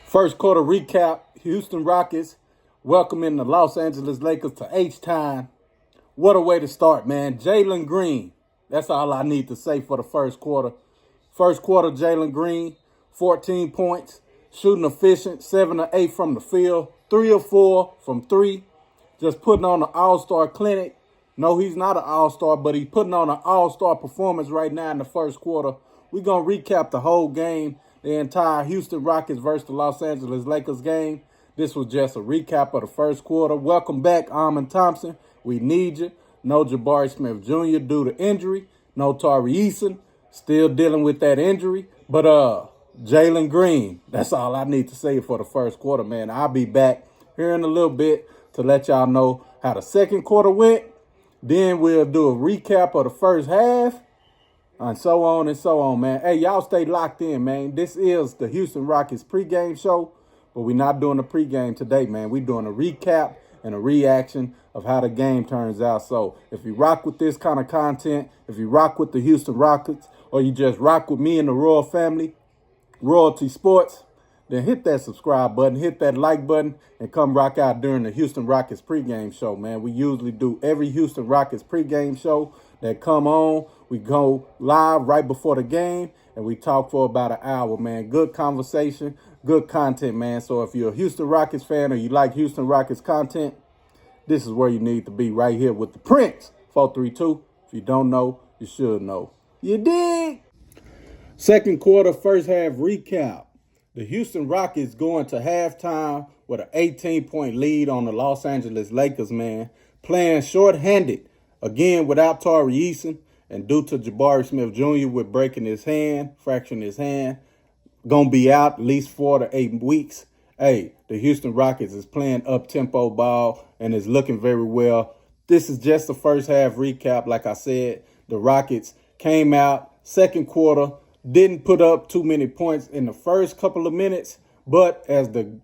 First quarter recap, Houston Rockets welcoming the Los Angeles Lakers to H-Time. What a way to start, man. Jalen Green, that's all I need to say for the first quarter. First quarter, Jalen Green, 14 points, shooting efficient, 7 or 8 from the field, 3 or 4 from 3, just putting on an all-star clinic. No, he's not an all-star, but he's putting on an all-star performance right now in the first quarter. We're going to recap the whole game, the entire Houston Rockets versus the Los Angeles Lakers game. This was just a recap of the first quarter. Welcome back, Armin Thompson. We need you. No Jabari Smith Jr. due to injury. No Tari Eason. Still dealing with that injury. But Jalen Green, that's all I need to say for the first quarter, man. I'll be back here in a little bit to let y'all know how the second quarter went. Then we'll do a recap of the first half. And so on, man. Hey, y'all stay locked in, man. This is the Houston Rockets pregame show, but we're not doing a pregame today, man. We're doing a recap and a reaction of how the game turns out. So if you rock with this kind of content, if you rock with the Houston Rockets, or you just rock with me and the Royal family, Royalty Sports, then hit that subscribe button, hit that like button, and come rock out during the Houston Rockets pregame show, man. We usually do every Houston Rockets pregame show that come on. We go live right before the game, and we talk for about an hour, man. Good conversation, good content, man. So if you're a Houston Rockets fan or you like Houston Rockets content, this is where you need to be, right here with the Prince, 432. If you don't know, you should know. You dig? Second quarter, first half recap. The Houston Rockets going to halftime with an 18-point lead on the Los Angeles Lakers, man. Playing shorthanded, again without Tari Eason, and due to Jabari Smith Jr. with breaking his hand, fracturing his hand, gonna be out at least 4 to 8 weeks. Hey, the Houston Rockets is playing up-tempo ball and is looking very well. This is just the first half recap. Like I said, the Rockets came out second quarter, didn't put up too many points in the first couple of minutes, but as the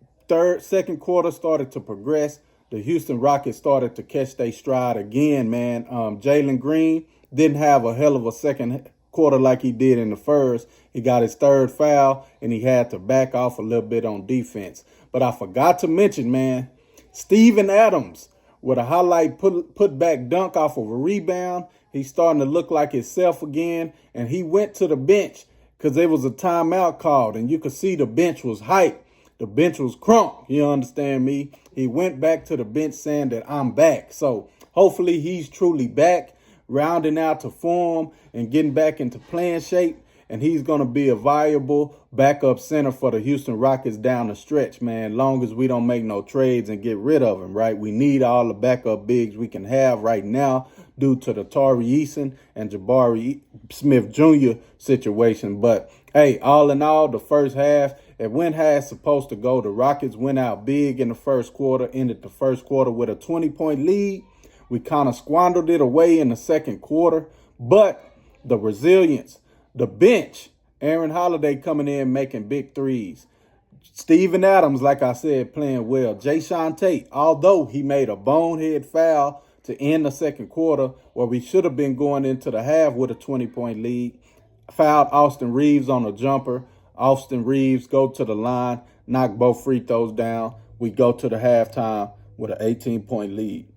second quarter started to progress, the Houston Rockets started to catch their stride again, man. Jalen Green didn't have a hell of a second quarter like he did in the first. He got his third foul, and he had to back off a little bit on defense. But I forgot to mention, man, Steven Adams with a highlight put back dunk off of a rebound. He's starting to look like himself again, and he went to the bench because there was a timeout called, and you could see the bench was hyped. The bench was crunk, you understand me? He went back to the bench saying that I'm back. So hopefully he's truly back, rounding out to form and getting back into playing shape. And he's going to be a viable backup center for the Houston Rockets down the stretch, man, long as we don't make no trades and get rid of him, right? We need all the backup bigs we can have right now due to the Tari Eason and Jabari Smith Jr. situation. But, hey, all in all, the first half, it went how it's supposed to go. The Rockets went out big in the first quarter, ended the first quarter with a 20-point lead. We kind of squandered it away in the second quarter, but the resilience, the bench, Aaron Holiday coming in making big threes. Steven Adams, like I said, playing well. Jayshawn Tate, although he made a bonehead foul to end the second quarter where we should have been going into the half with a 20-point lead, fouled Austin Reeves on a jumper. Austin Reeves go to the line, knock both free throws down. We go to the halftime with an 18-point lead.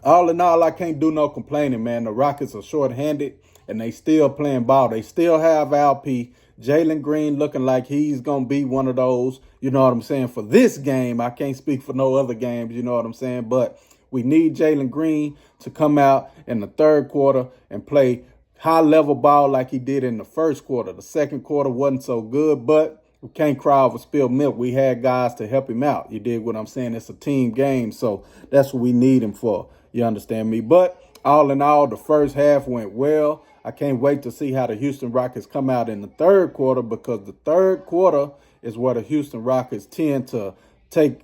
All in all, I can't do no complaining, man. The Rockets are shorthanded, and they still playing ball. They still have LP. Jalen Green looking like he's going to be one of those, you know what I'm saying, for this game. I can't speak for no other games, you know what I'm saying. But we need Jalen Green to come out in the third quarter and play high-level ball like he did in the first quarter. The second quarter wasn't so good, but we can't cry over spilled milk. We had guys to help him out. You dig what I'm saying? It's a team game, so that's what we need him for. You understand me? But all in all, the first half went well. I can't wait to see how the Houston Rockets come out in the third quarter, because the third quarter is where the Houston Rockets tend to take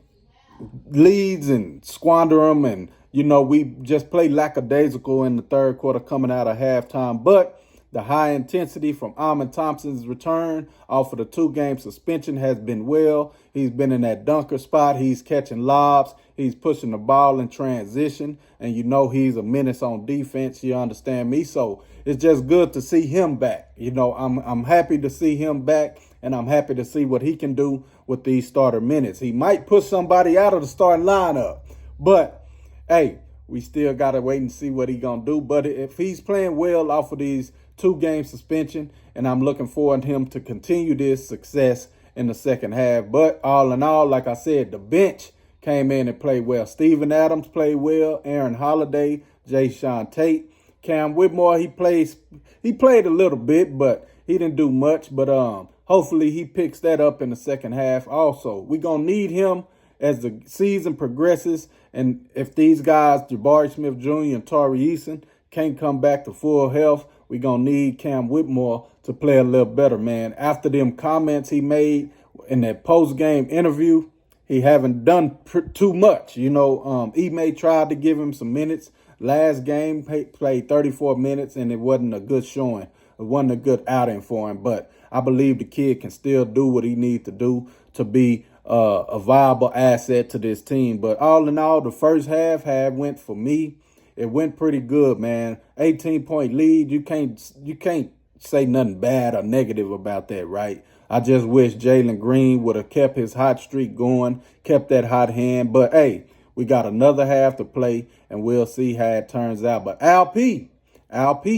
leads and squander them. And, you know, we just play lackadaisical in the third quarter coming out of halftime. But the high intensity from Armin Thompson's return off of the 2-game suspension has been well. He's been in that dunker spot. He's catching lobs. He's pushing the ball in transition. And you know he's a menace on defense. You understand me? So it's just good to see him back. You know, I'm happy to see him back, and I'm happy to see what he can do with these starter minutes. He might put somebody out of the starting lineup, but hey, we still got to wait and see what he's going to do. But if he's playing well off of these 2-game suspension, and I'm looking forward to him to continue this success in the second half. But all in all, like I said, the bench came in and played well. Steven Adams played well. Aaron Holiday, Jayshawn Tate. Cam Whitmore, he played a little bit, but he didn't do much. But hopefully he picks that up in the second half. Also, we're going to need him as the season progresses. And if these guys, Jabari Smith Jr. and Tari Eason, can't come back to full health, we're going to need Cam Whitmore to play a little better, man. After them comments he made in that post-game interview, he haven't done too much. You know, Ime tried to give him some minutes. Last game, played 34 minutes, and it wasn't a good showing. It wasn't a good outing for him. But I believe the kid can still do what he needs to do to be a viable asset to this team. But all in all, the first half went for me. It went pretty good, man. 18-point lead. You can't say nothing bad or negative about that, right? I just wish Jalen Green would have kept his hot streak going, kept that hot hand. But hey, we got another half to play, and we'll see how it turns out. But Al P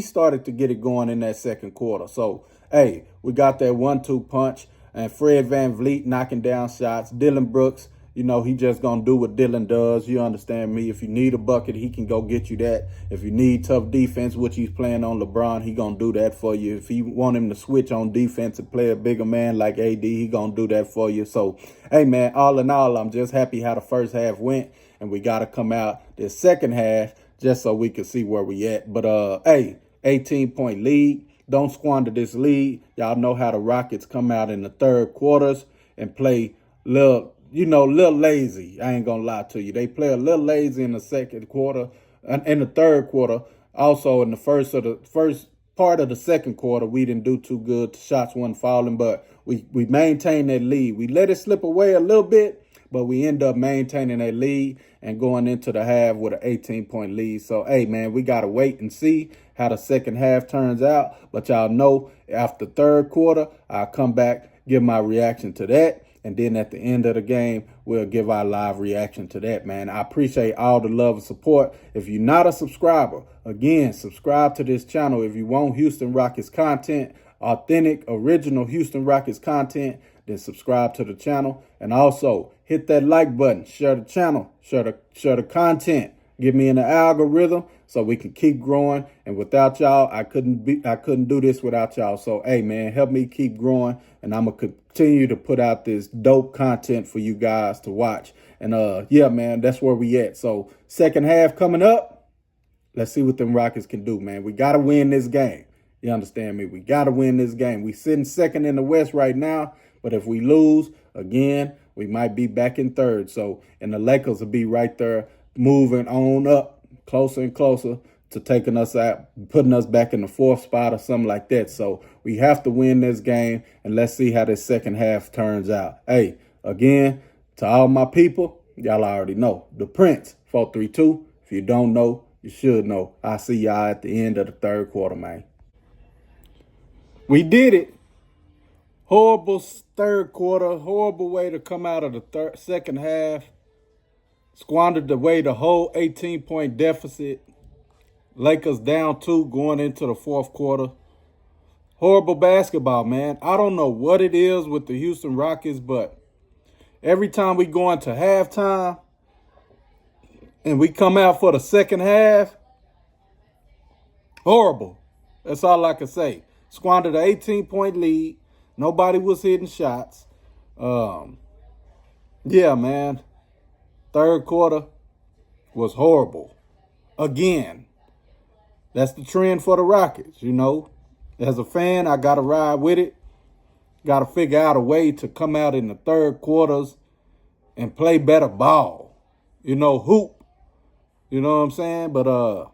started to get it going in that second quarter. So hey, we got that 1-2 punch. And Fred VanVleet knocking down shots. Dylan Brooks, you know, he just going to do what Dylan does. You understand me? If you need a bucket, he can go get you that. If you need tough defense, which he's playing on LeBron, he going to do that for you. If you want him to switch on defense and play a bigger man like AD, he going to do that for you. So, hey, man, all in all, I'm just happy how the first half went. And we got to come out this second half just so we can see where we at. But, hey, 18-point lead. Don't squander this lead. Y'all know how the Rockets come out in the third quarters and play little lazy. I ain't going to lie to you. They play a little lazy in the second quarter and in the third quarter. Also in the first part of the second quarter, we didn't do too good. The shots wasn't falling, but we maintained that lead. We let it slip away a little bit, but we end up maintaining that lead and going into the half with an 18-point lead. So, hey, man, we got to wait and see how the second half turns out. But y'all know after third quarter, I'll come back, give my reaction to that. And then at the end of the game, we'll give our live reaction to that, man. I appreciate all the love and support. If you're not a subscriber, again, subscribe to this channel. If you want Houston Rockets content, authentic, original Houston Rockets content, then subscribe to the channel. And also hit that like button, share the channel, share the content, get me in the algorithm so we can keep growing. And without y'all, I couldn't do this without y'all. So, hey, man, help me keep growing. And I'm going to continue to put out this dope content for you guys to watch. And, yeah, man, that's where we at. So second half coming up. Let's see what them Rockets can do, man. We got to win this game. You understand me? We got to win this game. We sitting second in the West right now. But if we lose, again, we might be back in third. So, and the Lakers will be right there moving on up closer and closer to taking us out, putting us back in the fourth spot or something like that. So we have to win this game, and let's see how this second half turns out. Hey, again, to all my people, y'all already know. The Prince, 432. If you don't know, you should know. I'll see y'all at the end of the third quarter, man. We did it. Horrible third quarter, horrible way to come out of the second half. Squandered away the whole 18-point deficit. Lakers down 2 going into the fourth quarter. Horrible basketball, man. I don't know what it is with the Houston Rockets, but every time we go into halftime and we come out for the second half, horrible. That's all I can say. Squandered an 18-point lead. Nobody was hitting shots. Yeah, man. Third quarter was horrible. Again, that's the trend for the Rockets, you know. As a fan, I got to ride with it. Got to figure out a way to come out in the third quarters and play better ball. You know, hoop. You know what I'm saying? But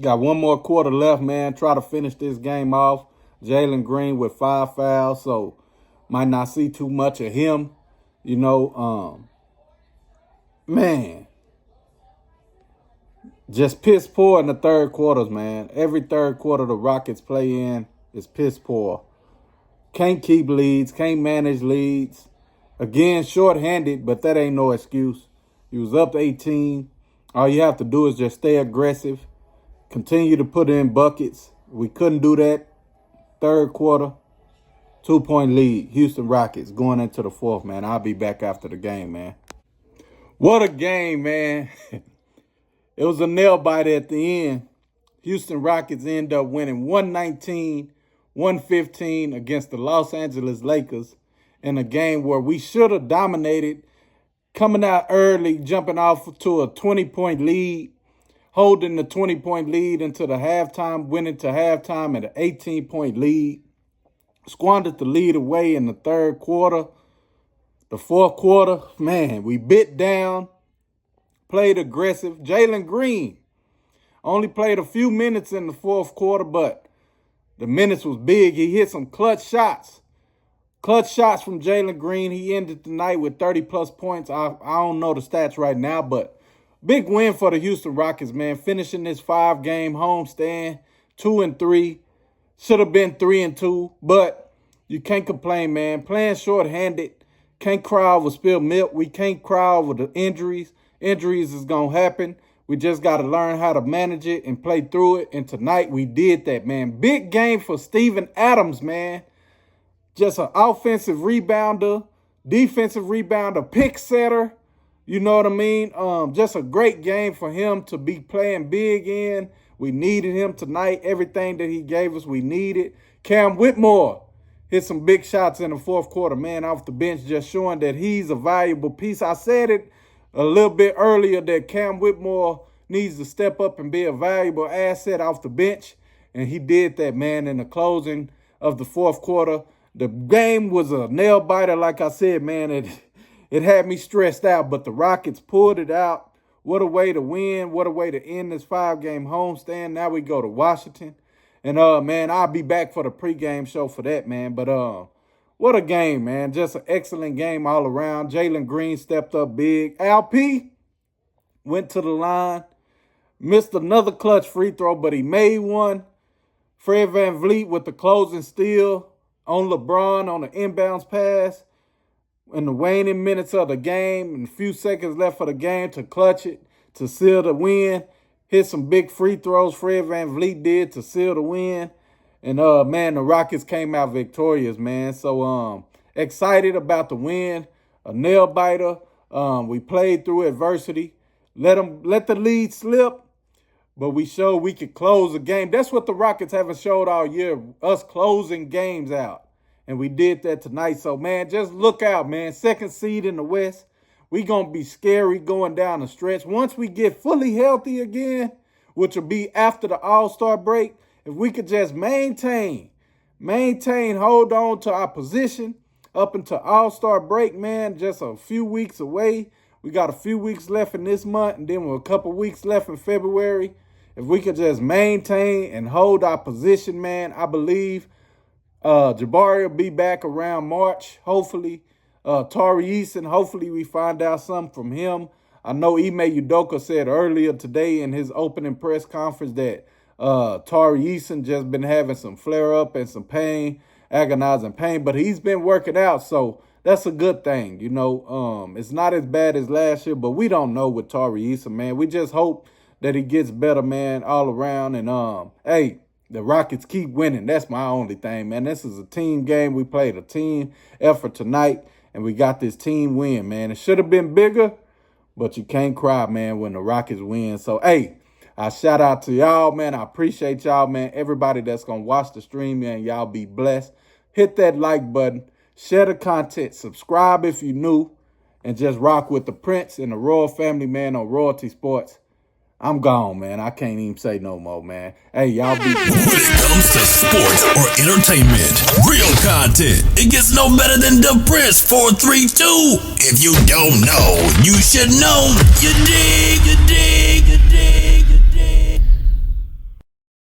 got one more quarter left, man. Try to finish this game off. Jalen Green with 5 fouls, so might not see too much of him. You know, man, just piss poor in the third quarters, man. Every third quarter the Rockets play in is piss poor. Can't keep leads, can't manage leads. Again, short-handed, but that ain't no excuse. He was up 18. All you have to do is just stay aggressive, continue to put in buckets. We couldn't do that. Third quarter, 2-point lead. Houston Rockets going into the fourth, man. I'll be back after the game, man. What a game, man. It was a nail biter at the end. Houston Rockets end up winning 119-115 against the Los Angeles Lakers in a game where we should have dominated, coming out early, jumping off to a 20-point lead, holding the 20-point lead into the halftime, winning to halftime at an 18-point lead. Squandered the lead away in the third quarter. The fourth quarter, man, we bit down, played aggressive. Jalen Green only played a few minutes in the fourth quarter, but the minutes was big. He hit some clutch shots. Clutch shots from Jalen Green. He ended the night with 30-plus points. I don't know the stats right now, but big win for the Houston Rockets, man. Finishing this 5-game homestand, 2-3. Should have been 3-2, but you can't complain, man. Playing short-handed. Can't cry over spilled milk. We can't cry over the injuries. Injuries is going to happen. We just got to learn how to manage it and play through it. And tonight we did that, man. Big game for Steven Adams, man. Just an offensive rebounder, defensive rebounder, pick setter. You know what I mean? Just a great game for him to be playing big in. We needed him tonight. Everything that he gave us, we needed. Cam Whitmore hit some big shots in the fourth quarter, man, off the bench, just showing that he's a valuable piece. I said it a little bit earlier that Cam Whitmore needs to step up and be a valuable asset off the bench, and he did that, man, in the closing of the fourth quarter. The game was a nail-biter, like I said, man. It had me stressed out, but the Rockets pulled it out. What a way to win. What a way to end this 5-game homestand. Now we go to Washington. And, man, I'll be back for the pregame show for that, man. But what a game, man. Just an excellent game all around. Jalen Green stepped up big. Al P went to the line. Missed another clutch free throw, but he made one. Fred VanVleet with the closing steal on LeBron on the inbounds pass in the waning minutes of the game and a few seconds left for the game to clutch it, to seal the win. Hit some big free throws Fred VanVleet did to seal the win. And, man, the Rockets came out victorious, man. So, excited about the win. A nail-biter. We played through adversity. Let the lead slip. But we showed we could close the game. That's what the Rockets haven't showed all year, us closing games out. And we did that tonight. So, man, just look out, man. Second seed in the West. We going to be scary going down the stretch. Once we get fully healthy again, which will be after the All-Star break, if we could just maintain, hold on to our position up until All-Star break, man, just a few weeks away. We got a few weeks left in this month, and then with a couple weeks left in February. If we could just maintain and hold our position, man, I believe Jabari will be back around March, hopefully. Tari Eason, hopefully we find out something from him. I know Ime Udoka said earlier today in his opening press conference that Tari Eason just been having some flare-up and some pain, agonizing pain, but he's been working out, so that's a good thing. You know, it's not as bad as last year, but we don't know with Tari Eason, man. We just hope that he gets better, man, all around. And, hey, the Rockets keep winning. That's my only thing, man. This is a team game. We played a team effort tonight, and we got this team win, man. It should have been bigger, but you can't cry, man, when the Rockets win. So, hey, I shout out to y'all, man. I appreciate y'all, man. Everybody that's going to watch the stream, man, y'all be blessed. Hit that like button. Share the content. Subscribe if you're new. And just rock with the Prince and the Royal family, man, on Royalty Sports. I'm gone, man. I can't even say no more, man. Hey, y'all be blessed. When it comes to sports or entertainment, real content, it gets no better than the Prince 432. If you don't know, you should know. You dig?